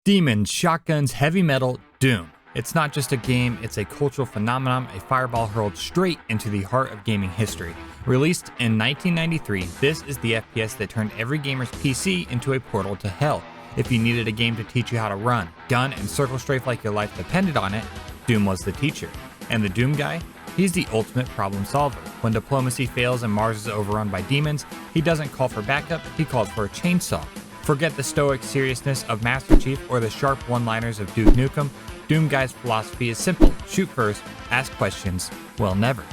Demons, shotguns, heavy metal, Doom. It's not just a game, it's a cultural phenomenon, a fireball hurled straight into the heart of gaming history. Released in 1993, this is the FPS that turned every gamer's PC into a portal to hell. If you needed a game to teach you how to run, gun, and circle strafe like your life depended on it, Doom was the teacher. And the Doom guy? He's the ultimate problem solver. When diplomacy fails and Mars is overrun by demons, he doesn't call for backup, he called for a chainsaw. Forget the stoic seriousness of Master Chief or the sharp one-liners of Duke Nukem. Doom Guy's philosophy is simple: shoot first, ask questions, well never.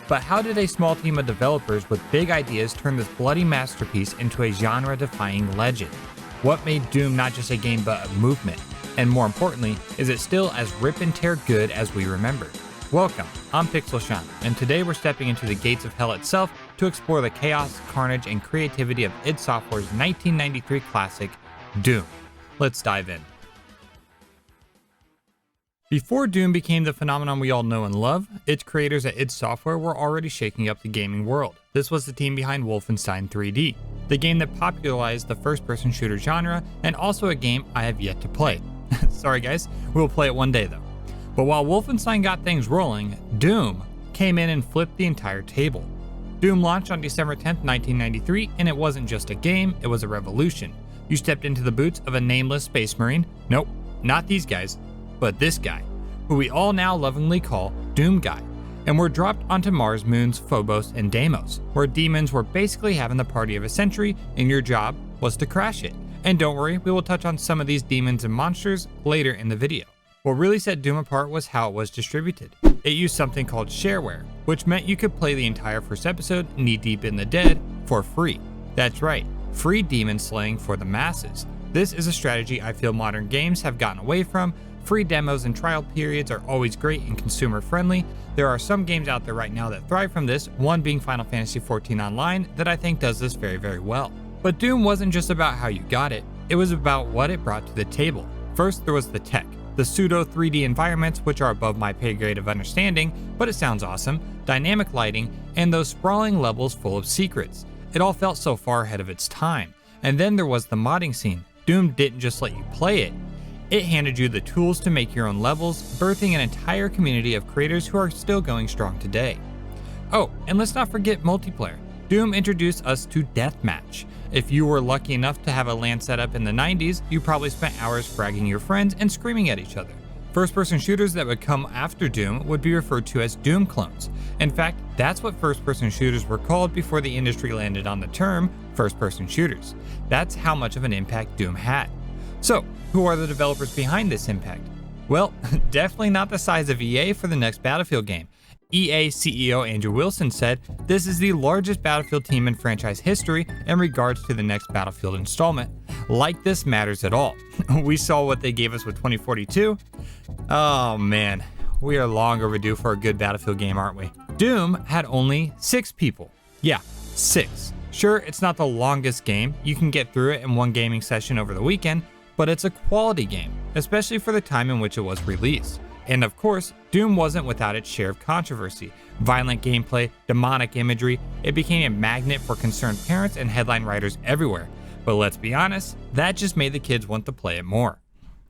But how did a small team of developers with big ideas turn this bloody masterpiece into a genre-defying legend? What made Doom not just a game but a movement? And more importantly, is it still as rip and tear good as we remember? Welcome, I'm PixelSean, and today we're stepping into the gates of hell itself to explore the chaos, carnage, and creativity of id Software's 1993 classic, Doom. Let's dive in. Before Doom became the phenomenon we all know and love, its creators at id Software were already shaking up the gaming world. This was the team behind Wolfenstein 3D, the game that popularized the first-person shooter genre, and also a game I have yet to play. Sorry guys, we'll play it one day though. But while Wolfenstein got things rolling, Doom came in and flipped the entire table. Doom launched on December 10th, 1993, and it wasn't just a game, it was a revolution. You stepped into the boots of a nameless space marine, nope, not these guys, but this guy, who we all now lovingly call Doom Guy, and were dropped onto Mars moons Phobos and Deimos, where demons were basically having the party of a century, and your job was to crash it. And don't worry, we will touch on some of these demons and monsters later in the video. What really set Doom apart was how it was distributed. It used something called shareware, which meant you could play the entire first episode, knee deep in the dead, for free. That's right, free demon slaying for the masses. This is a strategy I feel modern games have gotten away from. Free demos and trial periods are always great and consumer friendly. There are some games out there right now that thrive from this, one being Final Fantasy XIV Online that I think does this very, very well. But Doom wasn't just about how you got it, it was about what it brought to the table. First, there was the tech. The pseudo 3D environments, which are above my pay grade of understanding, but it sounds awesome, dynamic lighting, and those sprawling levels full of secrets. It all felt so far ahead of its time. And then there was the modding scene. Doom didn't just let you play it, it handed you the tools to make your own levels, birthing an entire community of creators who are still going strong today. Oh, and let's not forget multiplayer. Doom introduced us to Deathmatch. If you were lucky enough to have a LAN setup in the 90s, you probably spent hours fragging your friends and screaming at each other. First-person shooters that would come after Doom would be referred to as Doom clones. In fact, that's what first-person shooters were called before the industry landed on the term first-person shooters. That's how much of an impact Doom had. So, who are the developers behind this impact? Well, definitely not the size of EA for the next Battlefield game. EA CEO Andrew Wilson said, "This is the largest Battlefield team in franchise history in regards to the next Battlefield installment. Like this matters at all." We saw what they gave us with 2042. Oh man, we are long overdue for a good Battlefield game, aren't we? Doom had only 6 people. Yeah, 6. Sure, it's not the longest game. You can get through it in one gaming session over the weekend, but it's a quality game, especially for the time in which it was released. And of course, Doom wasn't without its share of controversy. Violent gameplay, demonic imagery, it became a magnet for concerned parents and headline writers everywhere. But let's be honest, that just made the kids want to play it more.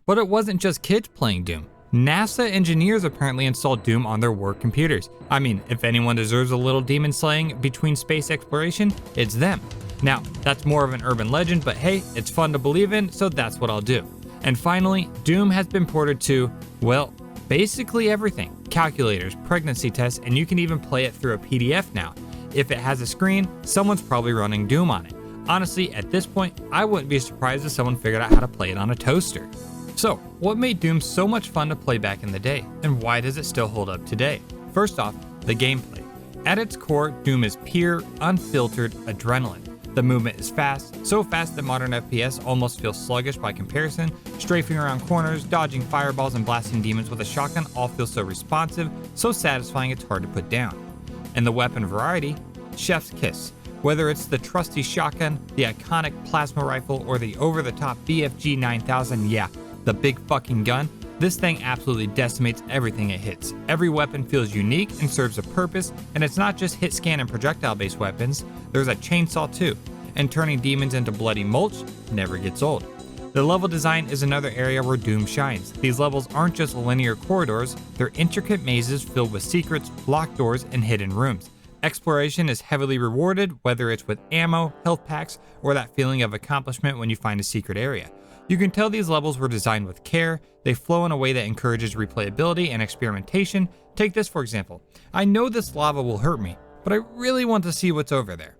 But it wasn't just kids playing Doom. NASA engineers apparently installed Doom on their work computers. I mean, if anyone deserves a little demon slaying between space exploration, it's them. Now, that's more of an urban legend, but hey, it's fun to believe in, so that's what I'll do. And finally, Doom has been ported to, well, basically everything. Calculators, pregnancy tests, and you can even play it through a PDF now. If it has a screen, someone's probably running Doom on it. Honestly, at this point, I wouldn't be surprised if someone figured out how to play it on a toaster. So, what made Doom so much fun to play back in the day, and why does it still hold up today? First off, the gameplay. At its core, Doom is pure, unfiltered adrenaline. The movement is fast, so fast that modern FPS almost feels sluggish by comparison. Strafing around corners, dodging fireballs, and blasting demons with a shotgun all feel so responsive, so satisfying it's hard to put down. And the weapon variety, chef's kiss. Whether it's the trusty shotgun, the iconic plasma rifle, or the over-the-top BFG 9000, yeah, the big fucking gun, this thing absolutely decimates everything it hits. Every weapon feels unique and serves a purpose, and it's not just hit scan and projectile based weapons, there's a chainsaw too, and turning demons into bloody mulch never gets old. The level design is another area where Doom shines. These levels aren't just linear corridors, they're intricate mazes filled with secrets, locked doors, and hidden rooms. Exploration is heavily rewarded, whether it's with ammo, health packs, or that feeling of accomplishment when you find a secret area. You can tell these levels were designed with care. They flow in a way that encourages replayability and experimentation. Take this for example. I know this lava will hurt me, but I really want to see what's over there.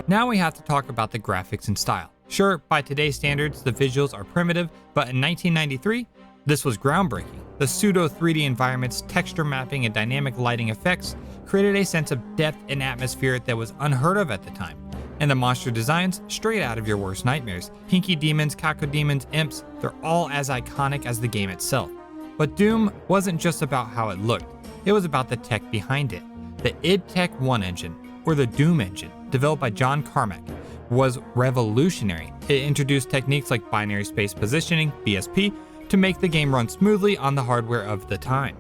Now we have to talk about the graphics and style. Sure, by today's standards, the visuals are primitive, but in 1993, this was groundbreaking. The pseudo 3D environments, texture mapping, and dynamic lighting effects created a sense of depth and atmosphere that was unheard of at the time. And the monster designs, straight out of your worst nightmares. Pinky demons, cacodemons, imps, they're all as iconic as the game itself. But Doom wasn't just about how it looked, it was about the tech behind it. The id Tech 1 engine, or the Doom engine, developed by John Carmack, was revolutionary. It introduced techniques like binary space positioning, BSP, to make the game run smoothly on the hardware of the time.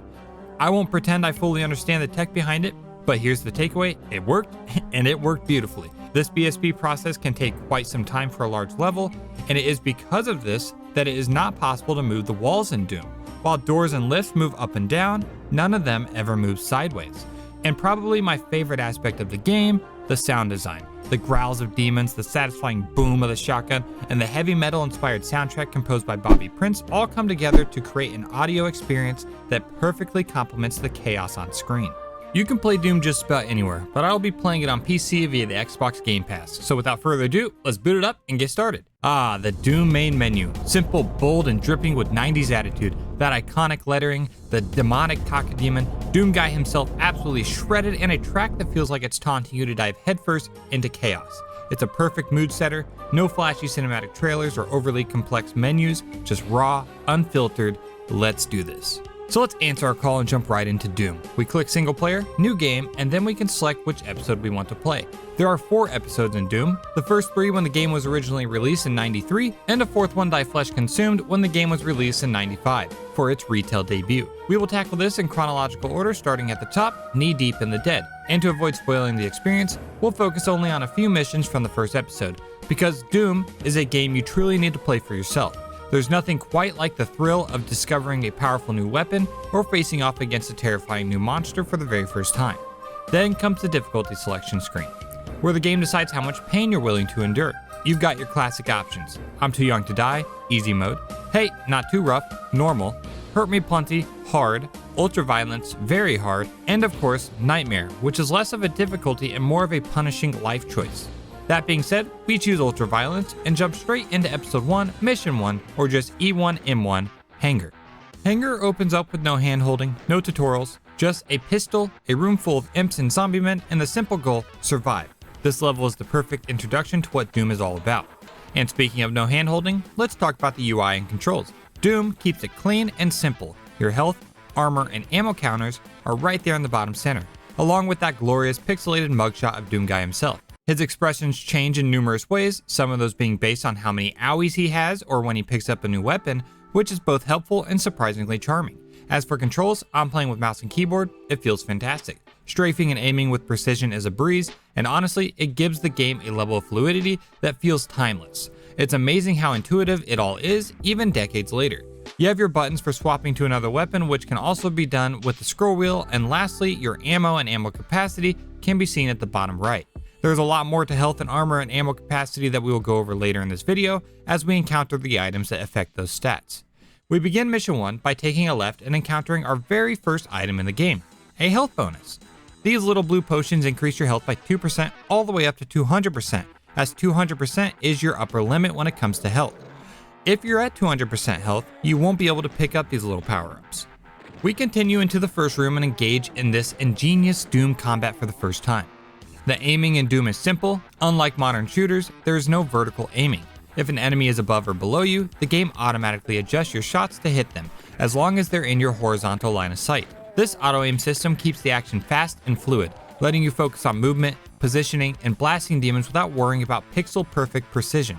I won't pretend I fully understand the tech behind it, but here's the takeaway: it worked, and it worked beautifully. This BSP process can take quite some time for a large level, and it is because of this that it is not possible to move the walls in Doom. While doors and lifts move up and down, none of them ever move sideways. And probably my favorite aspect of the game, the sound design. The growls of demons, the satisfying boom of the shotgun, and the heavy metal inspired soundtrack composed by Bobby Prince all come together to create an audio experience that perfectly complements the chaos on screen. You can play Doom just about anywhere, but I'll be playing it on PC via the Xbox Game Pass. So without further ado, let's boot it up and get started. The Doom main menu. Simple, bold, and dripping with 90s attitude. That iconic lettering, the demonic cacodemon, Doom guy himself absolutely shredded, and a track that feels like it's taunting you to dive headfirst into chaos. It's a perfect mood setter, no flashy cinematic trailers or overly complex menus, just raw, unfiltered, let's do this. So let's answer our call and jump right into Doom. We click single player, new game, and then we can select which episode we want to play. There are 4 episodes in Doom, the first 3 when the game was originally released in '93, and a 4th one Die Flesh Consumed when the game was released in '95 for its retail debut. We will tackle this in chronological order, starting at the top, knee deep in the dead. And to avoid spoiling the experience, we'll focus only on a few missions from the first episode, because Doom is a game you truly need to play for yourself. There's nothing quite like the thrill of discovering a powerful new weapon or facing off against a terrifying new monster for the very first time. Then comes the difficulty selection screen, where the game decides how much pain you're willing to endure. You've got your classic options: I'm too young to die, easy mode, hey, not too rough, normal, hurt me plenty, hard, ultra violence, very hard, and of course, nightmare, which is less of a difficulty and more of a punishing life choice. That being said, we choose ultra violence and jump straight into episode 1, mission 1, or just E1M1 Hangar. Hangar opens up with no hand-holding, no tutorials, just a pistol, a room full of imps and zombie men, and the simple goal: survive. This level is the perfect introduction to what Doom is all about. And speaking of no hand-holding, let's talk about the UI and controls. Doom keeps it clean and simple. Your health, armor, and ammo counters are right there in the bottom center, along with that glorious pixelated mugshot of Doom guy himself. His expressions change in numerous ways, some of those being based on how many owies he has or when he picks up a new weapon, which is both helpful and surprisingly charming. As for controls, I'm playing with mouse and keyboard. It feels fantastic. Strafing and aiming with precision is a breeze, and honestly, it gives the game a level of fluidity that feels timeless. It's amazing how intuitive it all is, even decades later. You have your buttons for swapping to another weapon, which can also be done with the scroll wheel, and lastly, your ammo and ammo capacity can be seen at the bottom right. There's a lot more to health and armor and ammo capacity that we will go over later in this video as we encounter the items that affect those stats. We begin mission 1 by taking a left and encountering our very first item in the game, a health bonus. These little blue potions increase your health by 2% all the way up to 200%, as 200% is your upper limit when it comes to health. If you're at 200% health, you won't be able to pick up these little power-ups. We continue into the first room and engage in this ingenious Doom combat for the first time. The aiming in Doom is simple. Unlike modern shooters, there is no vertical aiming. If an enemy is above or below you, the game automatically adjusts your shots to hit them, as long as they're in your horizontal line of sight. This auto-aim system keeps the action fast and fluid, letting you focus on movement, positioning, and blasting demons without worrying about pixel-perfect precision.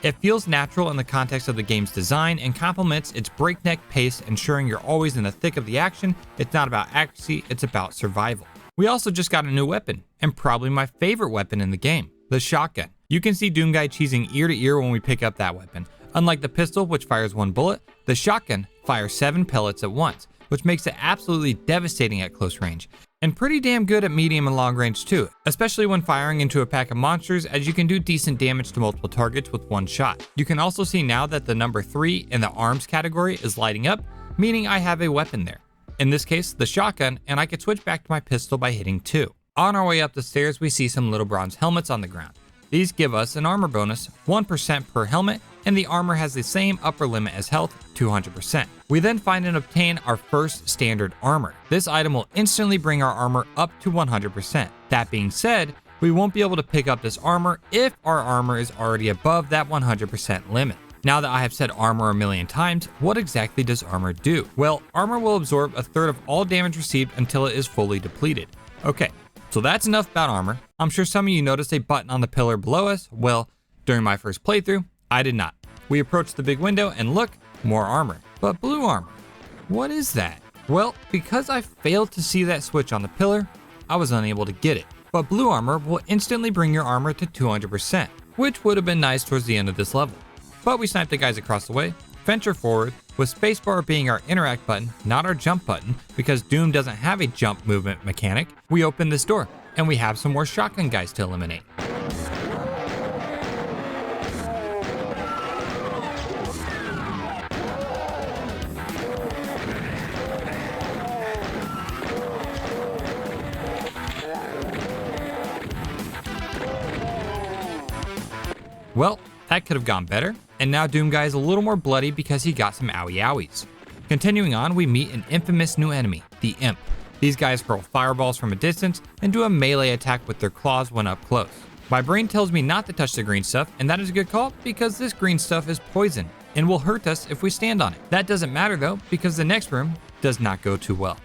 It feels natural in the context of the game's design and complements its breakneck pace, ensuring you're always in the thick of the action. It's not about accuracy, it's about survival. We also just got a new weapon, and probably my favorite weapon in the game, the shotgun. You can see Doom Guy cheesing ear to ear when we pick up that weapon. Unlike the pistol, which fires 1 bullet, the shotgun fires 7 pellets at once, which makes it absolutely devastating at close range. And pretty damn good at medium and long range too, especially when firing into a pack of monsters, as you can do decent damage to multiple targets with 1 shot. You can also see now that the number 3 in the arms category is lighting up, meaning I have a weapon there. In this case, the shotgun, and I could switch back to my pistol by hitting 2. On our way up the stairs, we see some little bronze helmets on the ground. These give us an armor bonus, 1% per helmet, and the armor has the same upper limit as health, 200%. We then find and obtain our first standard armor. This item will instantly bring our armor up to 100%. That being said, we won't be able to pick up this armor if our armor is already above that 100% limit. Now that I have said armor a million times, what exactly does armor do? Well, armor will absorb a third of all damage received until it is fully depleted. Okay, so that's enough about armor. I'm sure some of you noticed a button on the pillar below us. Well, during my first playthrough, I did not. We approach the big window and look, more armor. But blue armor, what is that? Well, because I failed to see that switch on the pillar, I was unable to get it. But blue armor will instantly bring your armor to 200%, which would have been nice towards the end of this level. But we snipe the guys across the way, venture forward, with spacebar being our interact button, not our jump button, because Doom doesn't have a jump movement mechanic. We open this door, and we have some more shotgun guys to eliminate. Well, that could have gone better, and now Doom Guy is a little more bloody because he got some owie owies. Continuing on, we meet an infamous new enemy, the Imp. These guys hurl fireballs from a distance and do a melee attack with their claws when up close. My brain tells me not to touch the green stuff, and that is a good call because this green stuff is poison and will hurt us if we stand on it. That doesn't matter though, because the next room does not go too well.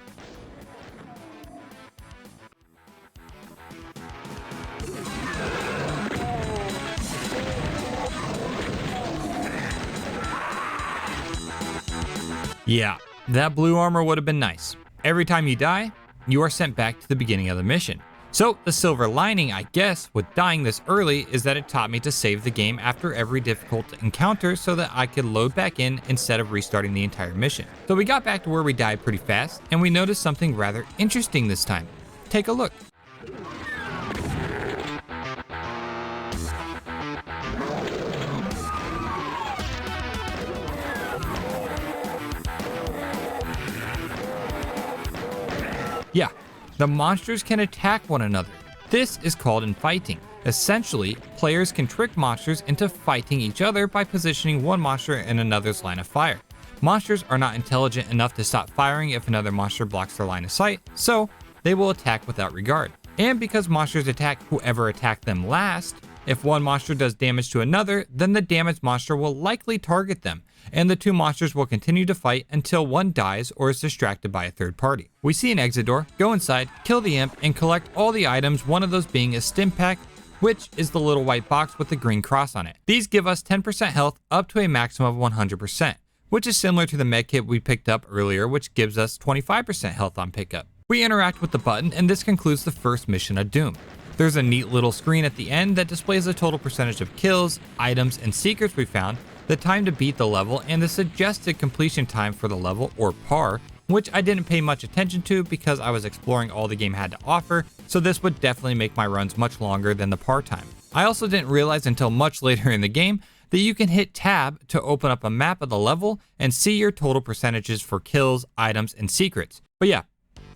Yeah, that blue armor would have been nice. Every time you die, you are sent back to the beginning of the mission. So the silver lining, I guess, with dying this early is that it taught me to save the game after every difficult encounter so that I could load back in instead of restarting the entire mission. So we got back to where we died pretty fast, and we noticed something rather interesting this time. Take a look. Yeah, the monsters can attack one another. This is called infighting. Essentially, players can trick monsters into fighting each other by positioning one monster in another's line of fire. Monsters are not intelligent enough to stop firing if another monster blocks their line of sight, so they will attack without regard. And because monsters attack whoever attacked them last, if one monster does damage to another, then the damaged monster will likely target them, and the two monsters will continue to fight until one dies or is distracted by a third party. We see an exit door, go inside, kill the imp, and collect all the items, one of those being a stim pack, which is the little white box with the green cross on it. These give us 10% health up to a maximum of 100%, which is similar to the medkit we picked up earlier, which gives us 25% health on pickup. We interact with the button, and this concludes the first mission of Doom. There's a neat little screen at the end that displays the total percentage of kills, items, and secrets we found, the time to beat the level, and the suggested completion time for the level, or par, which I didn't pay much attention to because I was exploring all the game had to offer, so this would definitely make my runs much longer than the par time. I also didn't realize until much later in the game that you can hit tab to open up a map of the level and see your total percentages for kills, items, and secrets. But yeah,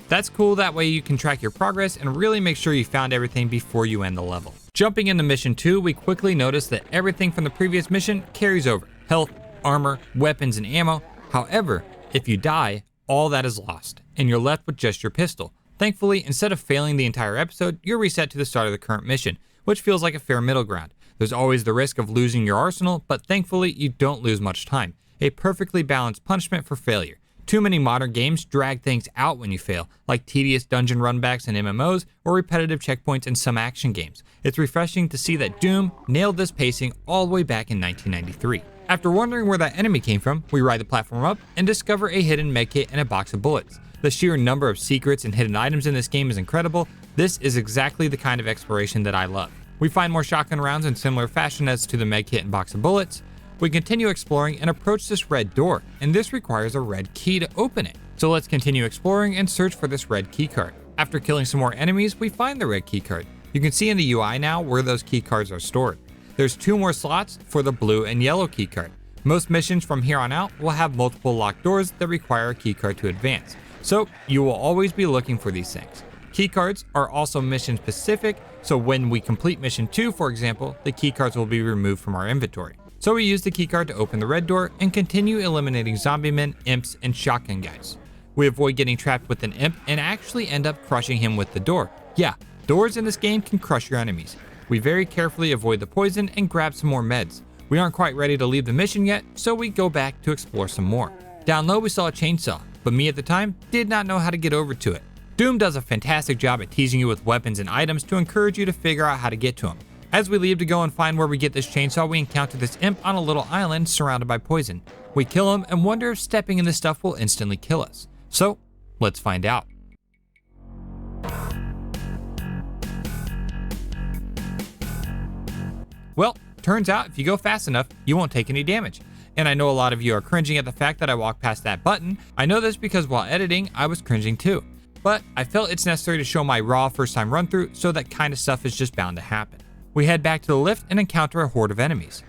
that's cool, that way you can track your progress and really make sure you found everything before you end the level. Jumping into mission 2, we quickly notice that everything from the previous mission carries over. Health, armor, weapons, and ammo. However, if you die, all that is lost, and you're left with just your pistol. Thankfully, instead of failing the entire episode, you're reset to the start of the current mission, which feels like a fair middle ground. There's always the risk of losing your arsenal, but thankfully you don't lose much time. A perfectly balanced punishment for failure. Too many modern games drag things out when you fail, like tedious dungeon runbacks in MMOs or repetitive checkpoints in some action games. It's refreshing to see that Doom nailed this pacing all the way back in 1993. After wondering where that enemy came from, we ride the platform up and discover a hidden medkit and a box of bullets. The sheer number of secrets and hidden items in this game is incredible. This is exactly the kind of exploration that I love. We find more shotgun rounds in similar fashion as to the medkit and box of bullets. We continue exploring and approach this red door, and this requires a red key to open it. So let's continue exploring and search for this red key card. After killing some more enemies, we find the red key card. You can see in the UI now where those key cards are stored. There's 2 more slots for the blue and yellow key card. Most missions from here on out will have multiple locked doors that require a key card to advance. So you will always be looking for these things. Key cards are also mission specific, so when we complete mission 2, for example, the key cards will be removed from our inventory. So we use the keycard to open the red door and continue eliminating zombie men, imps, and shotgun guys. We avoid getting trapped with an imp and actually end up crushing him with the door. Yeah, doors in this game can crush your enemies. We very carefully avoid the poison and grab some more meds. We aren't quite ready to leave the mission yet, so we go back to explore some more. Down low we saw a chainsaw, but me at the time did not know how to get over to it. Doom does a fantastic job at teasing you with weapons and items to encourage you to figure out how to get to them. As we leave to go and find where we get this chainsaw, we encounter this imp on a little island surrounded by poison. We kill him and wonder if stepping in this stuff will instantly kill us. So, let's find out. Well, turns out if you go fast enough, you won't take any damage. And I know a lot of you are cringing at the fact that I walked past that button. I know this because while editing, I was cringing too. But I felt it's necessary to show my raw first time run through, so that kind of stuff is just bound to happen. We head back to the lift and encounter a horde of enemies.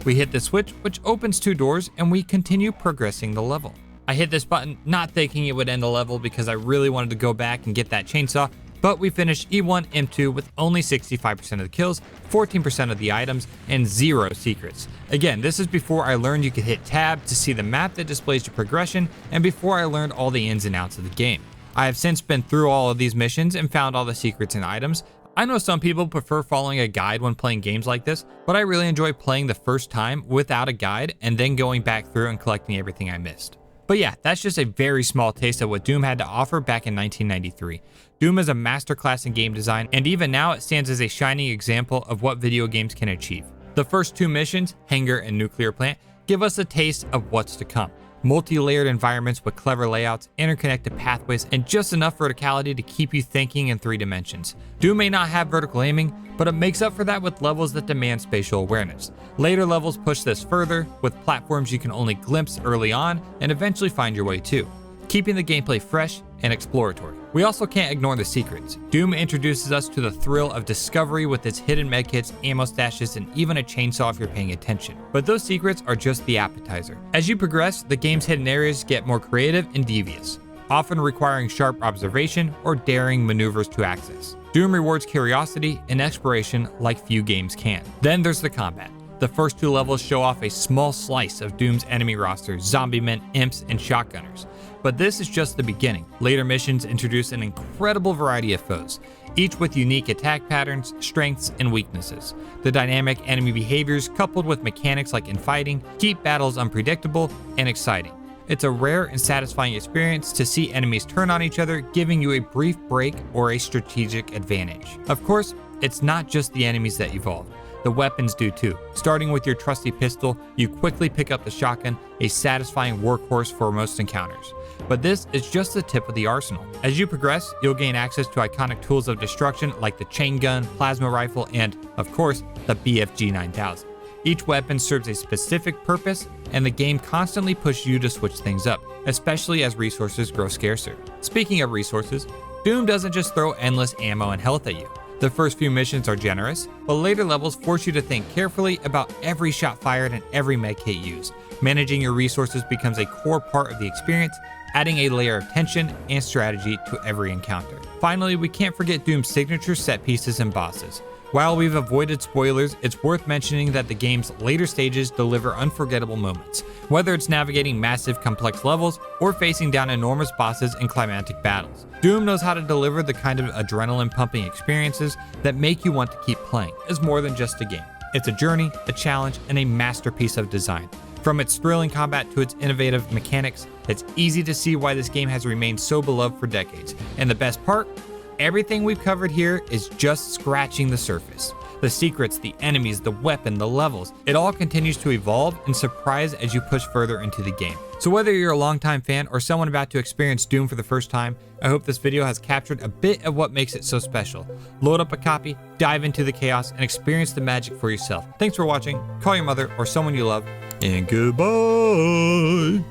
We hit the switch, which opens 2 doors, and we continue progressing the level. I hit this button not thinking it would end the level because I really wanted to go back and get that chainsaw, but we finished E1M1 with only 65% of the kills, 14% of the items, and 0 secrets. Again, this is before I learned you could hit tab to see the map that displays your progression, and before I learned all the ins and outs of the game. I have since been through all of these missions and found all the secrets and items. I know some people prefer following a guide when playing games like this, but I really enjoy playing the first time without a guide and then going back through and collecting everything I missed. But yeah, that's just a very small taste of what Doom had to offer back in 1993. Doom is a masterclass in game design, and even now it stands as a shining example of what video games can achieve. The first 2 missions, Hangar and Nuclear Plant, give us a taste of what's to come. Multi-layered environments with clever layouts, interconnected pathways, and just enough verticality to keep you thinking in 3 dimensions. Doom may not have vertical aiming, but it makes up for that with levels that demand spatial awareness. Later levels push this further, with platforms you can only glimpse early on and eventually find your way to, keeping the gameplay fresh and exploratory. We also can't ignore the secrets. Doom introduces us to the thrill of discovery with its hidden medkits, ammo stashes, and even a chainsaw if you're paying attention. But those secrets are just the appetizer. As you progress, the game's hidden areas get more creative and devious, often requiring sharp observation or daring maneuvers to access. Doom rewards curiosity and exploration like few games can. Then there's the combat. The first 2 levels show off a small slice of Doom's enemy roster, zombie men, imps, and shotgunners. But this is just the beginning. Later missions introduce an incredible variety of foes, each with unique attack patterns, strengths, and weaknesses. The dynamic enemy behaviors, coupled with mechanics like infighting, keep battles unpredictable and exciting. It's a rare and satisfying experience to see enemies turn on each other, giving you a brief break or a strategic advantage. Of course, it's not just the enemies that evolve. The weapons do too. Starting with your trusty pistol, you quickly pick up the shotgun, a satisfying workhorse for most encounters. But this is just the tip of the arsenal. As you progress, you'll gain access to iconic tools of destruction like the chain gun, plasma rifle, and, of course, the BFG 9000. Each weapon serves a specific purpose, and the game constantly pushes you to switch things up, especially as resources grow scarcer. Speaking of resources, Doom doesn't just throw endless ammo and health at you. The first few missions are generous, but later levels force you to think carefully about every shot fired and every medkit used. Managing your resources becomes a core part of the experience, adding a layer of tension and strategy to every encounter. Finally, we can't forget Doom's signature set pieces and bosses. While we've avoided spoilers, it's worth mentioning that the game's later stages deliver unforgettable moments, whether it's navigating massive complex levels or facing down enormous bosses in climactic battles. Doom knows how to deliver the kind of adrenaline-pumping experiences that make you want to keep playing. It's more than just a game. It's a journey, a challenge, and a masterpiece of design. From its thrilling combat to its innovative mechanics, it's easy to see why this game has remained so beloved for decades. And the best part? Everything we've covered here is just scratching the surface. The secrets, the enemies, the weapon, the levels, it all continues to evolve and surprise as you push further into the game. So whether you're a longtime fan or someone about to experience Doom for the first time, I hope this video has captured a bit of what makes it so special. Load up a copy, dive into the chaos, and experience the magic for yourself. Thanks for watching, call your mother or someone you love, and goodbye!